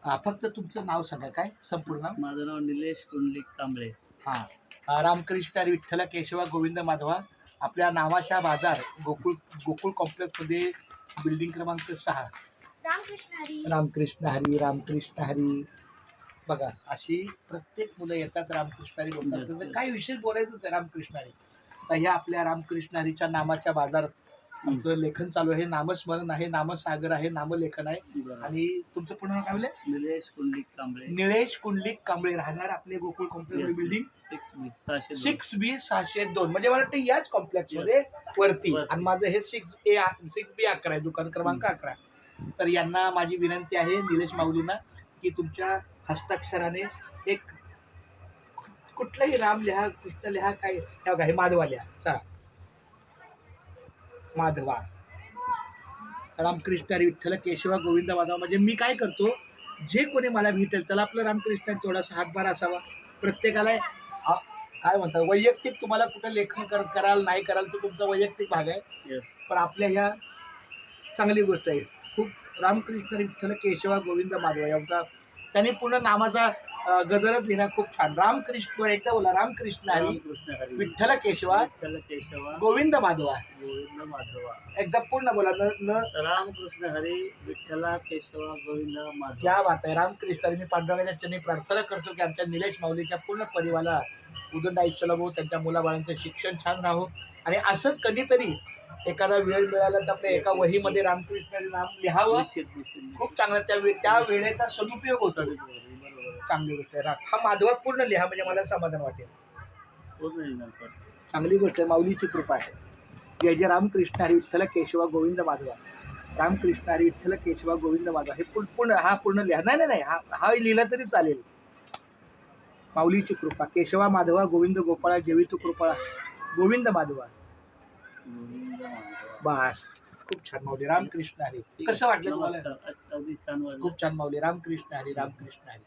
फक्त तुमचं नाव सांगा, काय संपूर्ण नाव? माझं नाव निलेश कुंडलिक कांबळे. रामकृष्ण हरी विठ्ठल केशवा गोविंद माधवा. आपल्या नावाचा बाजार गोकुळ गोकुळ कॉम्प्लेक्समध्ये बिल्डिंग क्रमांक 6. रामकृष्ण हरी. रामकृष्ण हरी, रामकृष्ण हरी. बघा, अशी प्रत्येक मुलं येतात, रामकृष्ण हरी बोलतात. Yes, तर yes. काही विशेष बोलायचं आहे रामकृष्ण हरी. तर ह्या आपल्या रामकृष्ण हरीच्या नामाच्या बाजारात आमचं लेखन चालू आहे. नामस्मरण आहे, नामसागर आहे, नामलेखन आहे. बरं. आणि तुमचं पूर्ण नाव काय म्हणले? निलेश कुंडलिक कांबळे. निलेश कुंडलिक कांबळे. राहणार आपले Gokul complex building 6B 602. 6B 602. म्हणजे मला वाटतं याच कॉम्प्लेक्स मध्ये वरती. आणि माझं हे 6B 11 आहे, दुकान क्रमांक 11. तर यांना माझी विनंती आहे, निलेश माऊलींना, की तुमच्या हस्ताक्षराने एक कुठलाही राम लिहा, कृष्ण लिहा, काय हे माधवा लिहा. चला, माधवा. रामकृष्ण हरी विठ्ठल केशवा गोविंद माधवा. म्हणजे मी काय करतो, जे कोणी मला भेटेल त्याला आपलं रामकृष्ण थोडासा हातभार असावा. प्रत्येकाला काय म्हणतात, वैयक्तिक तुम्हाला कुठं लेखन कराल नाही कराल तो तुमचा वैयक्तिक भाग आहे. Yes. पण आपल्या ह्या चांगली गोष्ट आहे. खूप रामकृष्ण विठ्ठल केशवा गोविंद माधवा यांचा त्यांनी पूर्ण नामाचा गजरच लिहिला, खूप छान. रामकृष्ण, एकदा बोला, रामकृष्ण हरी रामकृष्ण हरी विठ्ठल केशवा विठ्ठल केशवा गोविंद माधवा. गोविंद माधवा. एकदा पूर्ण बोला. न रामकृष्ण हरी विठ्ठला केशवा गोविंद माधवा. क्या बात आहे. रामकृष्ण हरी. मी पांडुरंगाच्या चरणी प्रार्थना करतो की आमच्या निलेश माऊलीच्या पूर्ण परिवाराला उदंड आयुष्य लाभो, त्यांच्या मुलाबाळांचं शिक्षण छान राहो. आणि असंच कधीतरी एखादा वेळ मिळाला तर आपल्या एका वहीमध्ये रामकृष्ण नाम लिहावं. निश्चित. खूप चांगलं. त्या वेळेचा सदुपयोग होतो. बरोबर. चांगली गोष्ट आहे. हा माधवा पूर्ण लिहा, म्हणजे मला समाधान वाटेल. पूर्ण लिहिणार सर. चांगली गोष्ट आहे. माऊलीची कृपा आहे. जय जय रामकृष्ण हरी विठ्ठल केशवा गोविंद माधवा. रामकृष्ण हरी विठ्ठल केशवा गोविंद माधवा. हे पूर्ण लिहा. नाही, हा लिहिला तरी चालेल. माऊलीची कृपा. केशवा माधवा गोविंद गोपाळा जेवितू कृपा गोविंद माधवा. गोविंद माधवा. बस, खूप छान माऊली. रामकृष्ण हरी. कसं वाटलं तुम्हाला? नमस्कार. अगदी छान वाटलं. खूप छान माऊली. रामकृष्ण हरी, रामकृष्ण हरी.